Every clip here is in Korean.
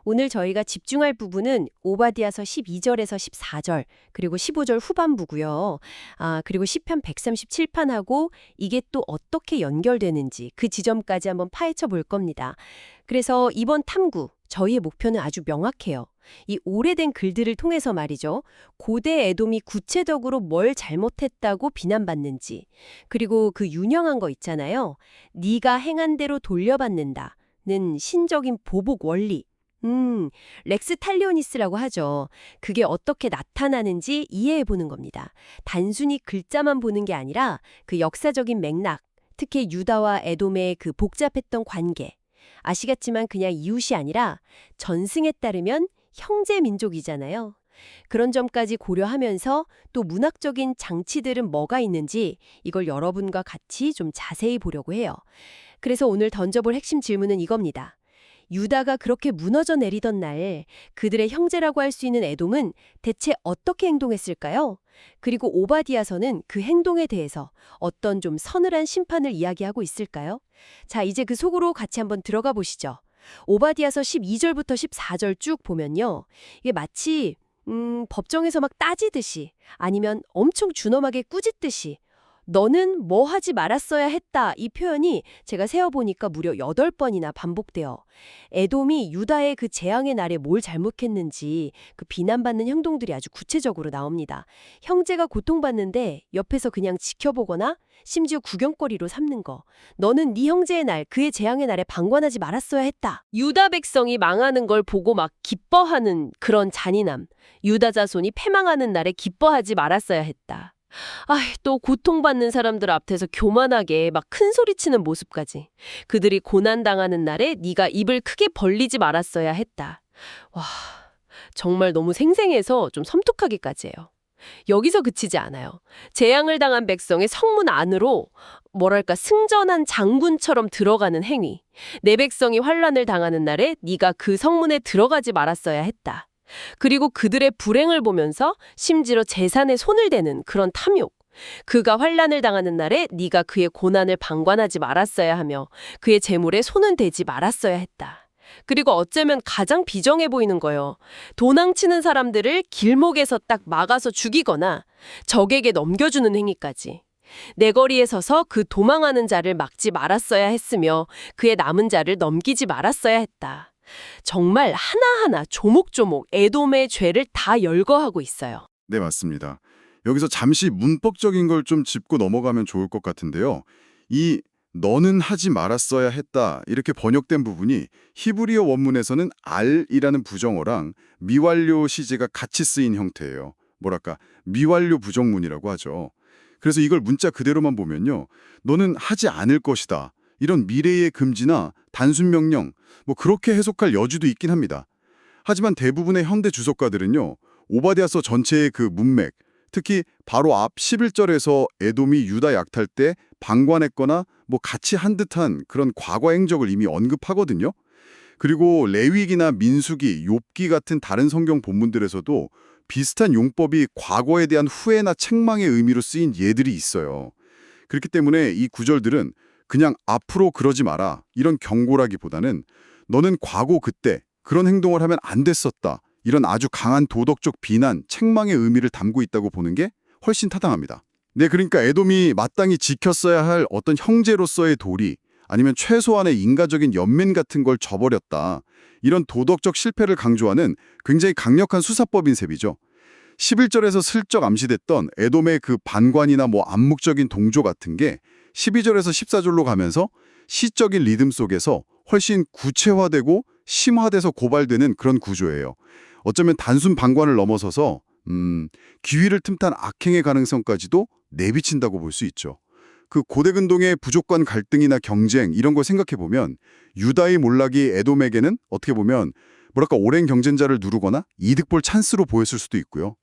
오늘 저희가 집중할 부분은 오바댜서 12절에서 14절, 그리고 15절 후반부고요. 그리고 시편 137편하고 이게 또 어떻게 연결되는지 그 지점까지 한번 파헤쳐 볼 겁니다. 그래서 이번 탐구, 저희의 목표는 아주 명확해요. 이 오래된 글들을 통해서 말이죠. 고대 에돔이 구체적으로 뭘 잘못했다고 비난받는지, 그리고 그 유명한 거 있잖아요. 네가 행한 대로 돌려받는다는 신적인 보복 원리. 렉스 탈리오니스라고 하죠. 그게 어떻게 나타나는지 이해해 보는 겁니다. 단순히 글자만 보는 게 아니라 그 역사적인 맥락, 특히 유다와 에돔의 그 복잡했던 관계. 아시겠지만 그냥 이웃이 아니라 전승에 따르면 형제 민족이잖아요. 그런 점까지 고려하면서 또 문학적인 장치들은 뭐가 있는지 이걸 여러분과 같이 좀 자세히 보려고 해요. 그래서 오늘 던져볼 핵심 질문은 이겁니다. 유다가 그렇게 무너져 내리던 날 그들의 형제라고 할 수 있는 에돔은 대체 어떻게 행동했을까요? 그리고 오바댜서는 그 행동에 대해서 어떤 좀 서늘한 심판을 이야기하고 있을까요? 자, 이제 그 속으로 같이 한번 들어가 보시죠. 오바댜서 12절부터 14절 쭉 보면요. 이게 마치 법정에서 막 따지듯이 아니면 엄청 준엄하게 꾸짖듯이 너는 뭐 하지 말았어야 했다 이 표현이 제가 세어보니까 무려 8번이나 반복돼요. 에돔이 유다의 그 재앙의 날에 뭘 잘못했는지 그 비난받는 행동들이 아주 구체적으로 나옵니다. 형제가 고통받는데 옆에서 그냥 지켜보거나 심지어 구경거리로 삼는 거. 너는 네 형제의 날, 그의 재앙의 날에 방관하지 말았어야 했다. 유다 백성이 망하는 걸 보고 막 기뻐하는 그런 잔인함. 유다 자손이 패망하는 날에 기뻐하지 말았어야 했다. 또 고통받는 사람들 앞에서 교만하게 막 큰 소리치는 모습까지. 그들이 고난당하는 날에 네가 입을 크게 벌리지 말았어야 했다. 와, 정말 너무 생생해서 좀 섬뜩하기까지 해요. 여기서 그치지 않아요. 재앙을 당한 백성의 성문 안으로 뭐랄까 승전한 장군처럼 들어가는 행위. 내 백성이 환난을 당하는 날에 네가 그 성문에 들어가지 말았어야 했다. 그리고 그들의 불행을 보면서 심지어 재산에 손을 대는 그런 탐욕. 그가 환난을 당하는 날에 네가 그의 고난을 방관하지 말았어야 하며 그의 재물에 손은 대지 말았어야 했다. 그리고 어쩌면 가장 비정해 보이는 거예요. 도망치는 사람들을 길목에서 딱 막아서 죽이거나 적에게 넘겨주는 행위까지. 내 거리에 서서 그 도망하는 자를 막지 말았어야 했으며 그의 남은 자를 넘기지 말았어야 했다. 정말 하나하나 조목조목 에돔의 죄를 다 열거하고 있어요. 네, 맞습니다. 여기서 잠시 문법적인 걸 좀 짚고 넘어가면 좋을 것 같은데요. 이 너는 하지 말았어야 했다 이렇게 번역된 부분이 히브리어 원문에서는 알이라는 부정어랑 미완료 시제가 같이 쓰인 형태예요. 뭐랄까 미완료 부정문이라고 하죠. 그래서 이걸 문자 그대로만 보면요. 너는 하지 않을 것이다. 이런 미래의 금지나 단순 명령, 뭐 그렇게 해석할 여지도 있긴 합니다. 하지만 대부분의 현대 주석가들은요. 오바댜서 전체의 그 문맥, 특히 바로 앞 11절에서 에돔이 유다 약탈 때 방관했거나 뭐 같이 한 듯한 그런 과거 행적을 이미 언급하거든요. 그리고 레위기나 민수기, 욥기 같은 다른 성경 본문들에서도 비슷한 용법이 과거에 대한 후회나 책망의 의미로 쓰인 예들이 있어요. 그렇기 때문에 이 구절들은 그냥 앞으로 그러지 마라 이런 경고라기보다는 너는 과거 그때 그런 행동을 하면 안 됐었다. 이런 아주 강한 도덕적 비난, 책망의 의미를 담고 있다고 보는 게 훨씬 타당합니다. 네, 그러니까 에돔이 마땅히 지켰어야 할 어떤 형제로서의 도리 아니면 최소한의 인간적인 연민 같은 걸 저버렸다. 이런 도덕적 실패를 강조하는 굉장히 강력한 수사법인 셈이죠. 11절에서 슬쩍 암시됐던 에돔의 그 반관이나 뭐 암묵적인 동조 같은 게 12절에서 14절로 가면서 시적인 리듬 속에서 훨씬 구체화되고 심화돼서 고발되는 그런 구조예요. 어쩌면 단순 방관을 넘어서서 기회를 틈탄 악행의 가능성까지도 내비친다고 볼 수 있죠. 그 고대 근동의 부족 간 갈등이나 경쟁 이런 걸 생각해보면 유다의 몰락이 에돔에게는 어떻게 보면 뭐랄까 오랜 경쟁자를 누르거나 이득 볼 찬스로 보였을 수도 있고요.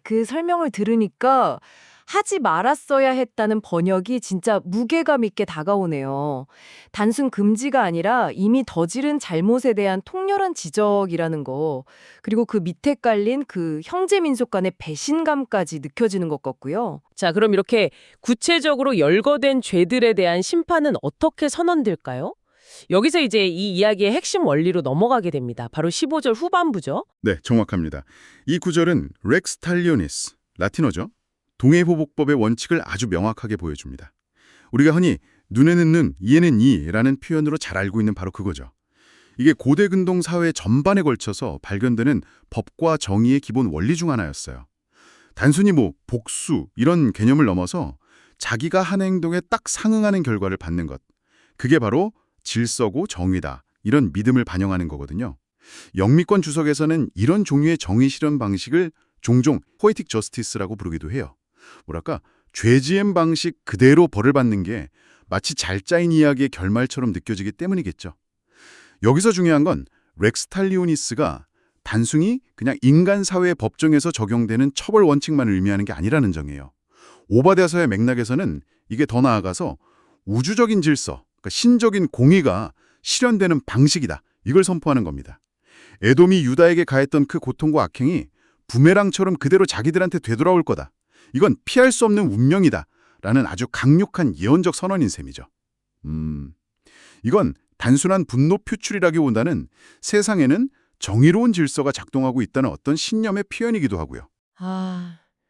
그 설명을 들으니까 하지 말았어야 했다는 번역이 진짜 무게감 있게 다가오네요. 단순 금지가 아니라 이미 저지른 잘못에 대한 통렬한 지적이라는 거, 그리고 그 밑에 깔린 그 형제 민족 간의 배신감까지 느껴지는 것 같고요. 자, 그럼 이렇게 구체적으로 열거된 죄들에 대한 심판은 어떻게 선언될까요? 여기서 이제 이 이야기의 핵심 원리로 넘어가게 됩니다. 바로 15절 후반부죠. 네, 정확합니다. 이 구절은 렉스 탈리오니스, 라틴어죠. 동해보복법의 원칙을 아주 명확하게 보여줍니다. 우리가 흔히 눈에는 눈, 이에는 이라는 표현으로 잘 알고 있는 바로 그거죠. 이게 고대 근동 사회 전반에 걸쳐서 발견되는 법과 정의의 기본 원리 중 하나였어요. 단순히 복수 이런 개념을 넘어서 자기가 한 행동에 딱 상응하는 결과를 받는 것. 그게 바로 질서고 정의다. 이런 믿음을 반영하는 거거든요. 영미권 주석에서는 이런 종류의 정의 실현 방식을 종종 포에틱 저스티스라고 부르기도 해요. 뭐랄까, 죄지은 방식 그대로 벌을 받는 게 마치 잘 짜인 이야기의 결말처럼 느껴지기 때문이겠죠. 여기서 중요한 건 렉스 탈리오니스가 단순히 그냥 인간 사회의 법정에서 적용되는 처벌 원칙만 의미하는 게 아니라는 점이에요. 오바댜서의 맥락에서는 이게 더 나아가서 우주적인 질서, 그러니까 신적인 공의가 실현되는 방식이다. 이걸 선포하는 겁니다. 에돔이 유다에게 가했던 그 고통과 악행이 부메랑처럼 그대로 자기들한테 되돌아올 거다. 이건 피할 수 없는 운명이다. 라는 아주 강력한 예언적 선언인 셈이죠. 이건 단순한 분노 표출이라기보다는 세상에는 정의로운 질서가 작동하고 있다는 어떤 신념의 표현이기도 하고요.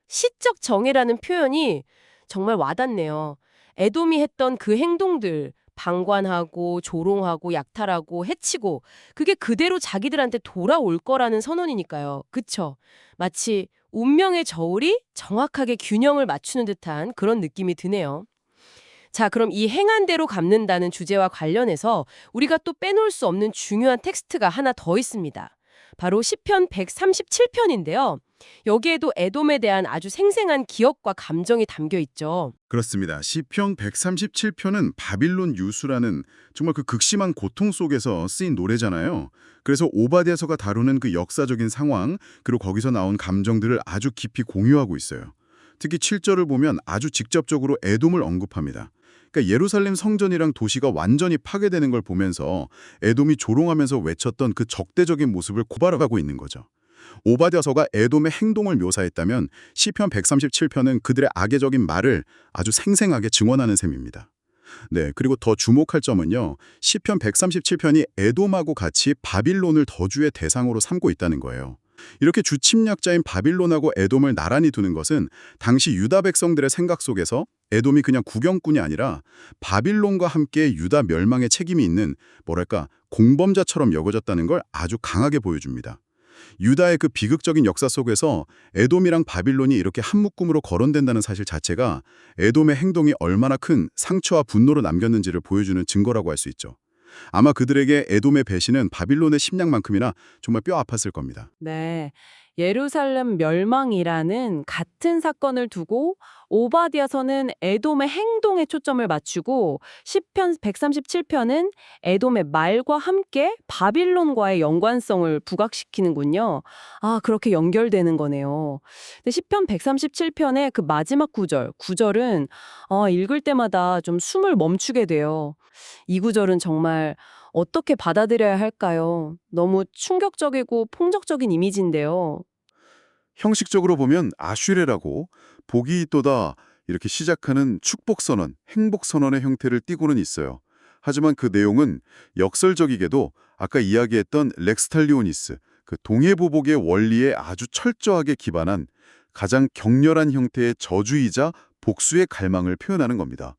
시적 정의라는 표현이 정말 와닿네요. 에돔이 했던 그 행동들, 방관하고 조롱하고 약탈하고 해치고 그게 그대로 자기들한테 돌아올 거라는 선언이니까요. 그쵸? 마치 운명의 저울이 정확하게 균형을 맞추는 듯한 그런 느낌이 드네요. 자, 그럼 이 행한 대로 갚는다는 주제와 관련해서 우리가 또 빼놓을 수 없는 중요한 텍스트가 하나 더 있습니다. 바로 시편 137편인데요. 여기에도 에돔에 대한 아주 생생한 기억과 감정이 담겨 있죠. 그렇습니다. 시편 137편은 바빌론 유수라는 정말 그 극심한 고통 속에서 쓰인 노래잖아요. 그래서 오바댜서가 다루는 그 역사적인 상황, 그리고 거기서 나온 감정들을 아주 깊이 공유하고 있어요. 특히 7절을 보면 아주 직접적으로 에돔을 언급합니다. 그러니까 예루살렘 성전이랑 도시가 완전히 파괴되는 걸 보면서 에돔이 조롱하면서 외쳤던 그 적대적인 모습을 고발하고 있는 거죠. 오바댜서가 에돔의 행동을 묘사했다면 시편 137편은 그들의 악의적인 말을 아주 생생하게 증언하는 셈입니다. 네, 그리고 더 주목할 점은요. 시편 137편이 에돔하고 같이 바빌론을 더주의 대상으로 삼고 있다는 거예요. 이렇게 주침략자인 바빌론하고 에돔을 나란히 두는 것은 당시 유다 백성들의 생각 속에서 에돔이 그냥 구경꾼이 아니라 바빌론과 함께 유다 멸망의 책임이 있는 뭐랄까 공범자처럼 여겨졌다는 걸 아주 강하게 보여줍니다. 유다의 그 비극적인 역사 속에서 에돔이랑 바빌론이 이렇게 한 묶음으로 거론된다는 사실 자체가 에돔의 행동이 얼마나 큰 상처와 분노를 남겼는지를 보여주는 증거라고 할 수 있죠. 아마 그들에게 에돔의 배신은 바빌론의 심령만큼이나 정말 뼈 아팠을 겁니다. 네. 예루살렘 멸망이라는 같은 사건을 두고 오바댜서는 에돔의 행동에 초점을 맞추고 시편 137편은 에돔의 말과 함께 바빌론과의 연관성을 부각시키는군요. 그렇게 연결되는 거네요. 근데 시편 137편의 그 마지막 구절은 읽을 때마다 좀 숨을 멈추게 돼요. 이 구절은 정말 어떻게 받아들여야 할까요? 너무 충격적이고 폭력적인 이미지인데요. 형식적으로 보면 아슈레라고 복이 있도다 이렇게 시작하는 축복선언, 행복선언의 형태를 띠고는 있어요. 하지만 그 내용은 역설적이게도 아까 이야기했던 렉스탈리오니스, 그 동해보복의 원리에 아주 철저하게 기반한 가장 격렬한 형태의 저주이자 복수의 갈망을 표현하는 겁니다.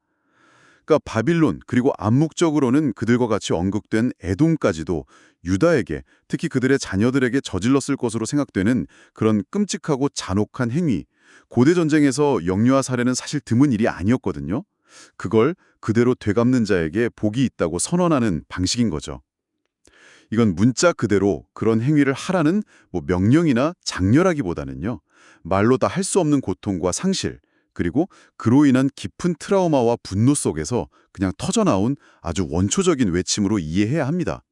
그러니까 바빌론 그리고 암묵적으로는 그들과 같이 언급된 에돔까지도 유다에게 특히 그들의 자녀들에게 저질렀을 것으로 생각되는 그런 끔찍하고 잔혹한 행위, 고대 전쟁에서 영유아 살해는 사실 드문 일이 아니었거든요. 그걸 그대로 되갚는 자에게 복이 있다고 선언하는 방식인 거죠. 이건 문자 그대로 그런 행위를 하라는 명령이나 장렬하기보다는요. 말로 다 할 수 없는 고통과 상실, 그리고 그로 인한 깊은 트라우마와 분노 속에서 그냥 터져나온 아주 원초적인 외침으로 이해해야 합니다.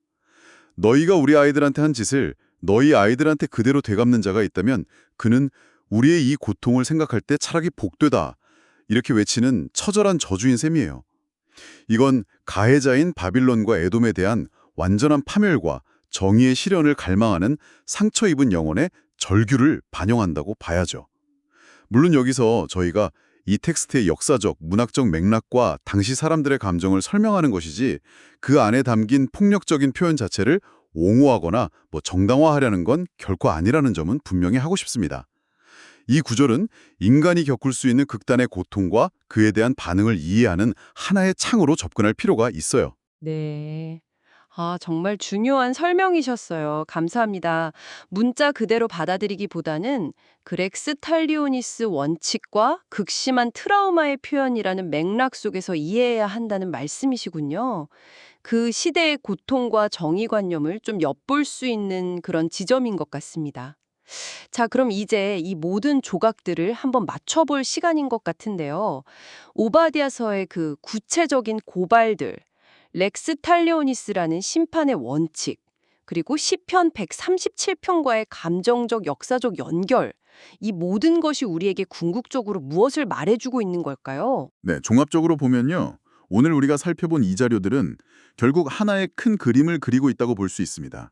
너희가 우리 아이들한테 한 짓을 너희 아이들한테 그대로 되갚는 자가 있다면 그는 우리의 이 고통을 생각할 때 차라리 복되다. 이렇게 외치는 처절한 저주인 셈이에요. 이건 가해자인 바빌론과 에돔에 대한 완전한 파멸과 정의의 실현을 갈망하는 상처 입은 영혼의 절규를 반영한다고 봐야죠. 물론 여기서 저희가 이 텍스트의 역사적, 문학적 맥락과 당시 사람들의 감정을 설명하는 것이지 그 안에 담긴 폭력적인 표현 자체를 옹호하거나 정당화하려는 건 결코 아니라는 점은 분명히 하고 싶습니다. 이 구절은 인간이 겪을 수 있는 극단의 고통과 그에 대한 반응을 이해하는 하나의 창으로 접근할 필요가 있어요. 네. 정말 중요한 설명이셨어요. 감사합니다. 문자 그대로 받아들이기보다는 그렉스 탈리오니스 원칙과 극심한 트라우마의 표현이라는 맥락 속에서 이해해야 한다는 말씀이시군요. 그 시대의 고통과 정의관념을 좀 엿볼 수 있는 그런 지점인 것 같습니다. 자, 그럼 이제 이 모든 조각들을 한번 맞춰볼 시간인 것 같은데요. 오바댜서의 그 구체적인 고발들, 렉스 탈리오니스라는 심판의 원칙, 그리고 시편 137편과의 감정적 역사적 연결, 이 모든 것이 우리에게 궁극적으로 무엇을 말해주고 있는 걸까요? 네, 종합적으로 보면요. 오늘 우리가 살펴본 이 자료들은 결국 하나의 큰 그림을 그리고 있다고 볼 수 있습니다.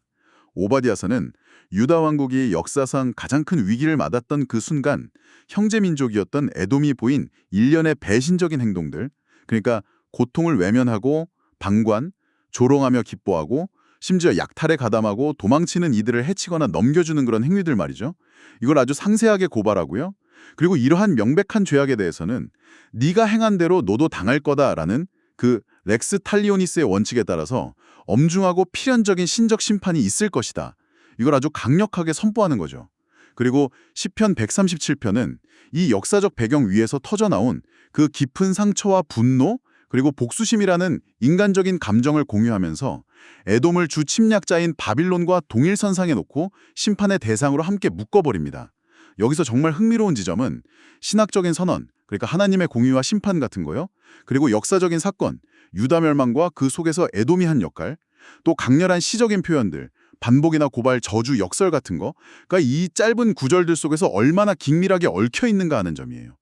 오바댜서는 유다 왕국이 역사상 가장 큰 위기를 맞았던 그 순간 형제민족이었던 에돔이 보인 일련의 배신적인 행동들, 그러니까 고통을 외면하고 방관, 조롱하며 기뻐하고 심지어 약탈에 가담하고 도망치는 이들을 해치거나 넘겨주는 그런 행위들 말이죠. 이걸 아주 상세하게 고발하고요. 그리고 이러한 명백한 죄악에 대해서는 네가 행한 대로 너도 당할 거다라는 그 렉스 탈리오니스의 원칙에 따라서 엄중하고 필연적인 신적 심판이 있을 것이다. 이걸 아주 강력하게 선포하는 거죠. 그리고 시편 137편은 이 역사적 배경 위에서 터져나온 그 깊은 상처와 분노 그리고 복수심이라는 인간적인 감정을 공유하면서 에돔을 주 침략자인 바빌론과 동일선상에 놓고 심판의 대상으로 함께 묶어버립니다. 여기서 정말 흥미로운 지점은 신학적인 선언, 그러니까 하나님의 공의와 심판 같은 거요. 그리고 역사적인 사건, 유다 멸망과 그 속에서 에돔이 한 역할, 또 강렬한 시적인 표현들, 반복이나 고발, 저주, 역설 같은 거, 그러니까 이 짧은 구절들 속에서 얼마나 긴밀하게 얽혀 있는가 하는 점이에요.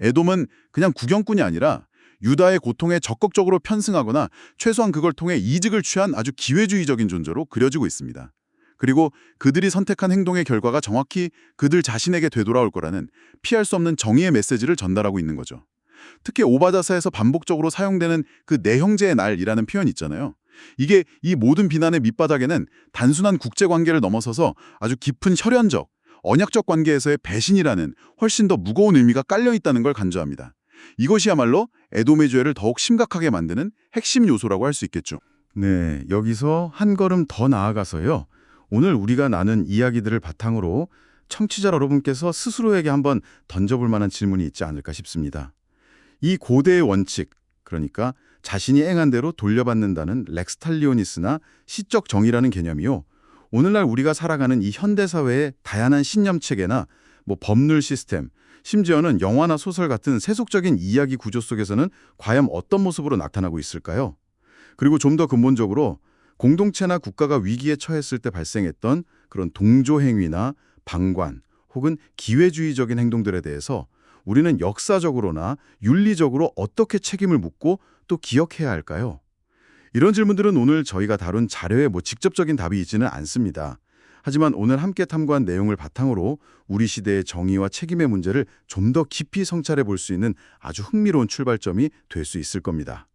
에돔은 그냥 구경꾼이 아니라 유다의 고통에 적극적으로 편승하거나 최소한 그걸 통해 이직을 취한 아주 기회주의적인 존재로 그려지고 있습니다. 그리고 그들이 선택한 행동의 결과가 정확히 그들 자신에게 되돌아올 거라는 피할 수 없는 정의의 메시지를 전달하고 있는 거죠. 특히 오바댜서에서 반복적으로 사용되는 그 내 형제의 날이라는 표현 있잖아요. 이게 이 모든 비난의 밑바닥에는 단순한 국제관계를 넘어서서 아주 깊은 혈연적, 언약적 관계에서의 배신이라는 훨씬 더 무거운 의미가 깔려 있다는 걸 간주합니다. 이것이야말로 에돔의 죄를 더욱 심각하게 만드는 핵심 요소라고 할 수 있겠죠. 네, 여기서 한 걸음 더 나아가서요. 오늘 우리가 나눈 이야기들을 바탕으로 청취자 여러분께서 스스로에게 한번 던져볼 만한 질문이 있지 않을까 싶습니다. 이 고대의 원칙, 그러니까 자신이 행한 대로 돌려받는다는 렉스 탈리오니스나 시적 정의라는 개념이요. 오늘날 우리가 살아가는 이 현대사회의 다양한 신념체계나 법률 시스템, 심지어는 영화나 소설 같은 세속적인 이야기 구조 속에서는 과연 어떤 모습으로 나타나고 있을까요? 그리고 좀 더 근본적으로 공동체나 국가가 위기에 처했을 때 발생했던 그런 동조행위나 방관 혹은 기회주의적인 행동들에 대해서 우리는 역사적으로나 윤리적으로 어떻게 책임을 묻고 또 기억해야 할까요? 이런 질문들은 오늘 저희가 다룬 자료에 직접적인 답이 있지는 않습니다. 하지만 오늘 함께 탐구한 내용을 바탕으로 우리 시대의 정의와 책임의 문제를 좀 더 깊이 성찰해 볼 수 있는 아주 흥미로운 출발점이 될 수 있을 겁니다.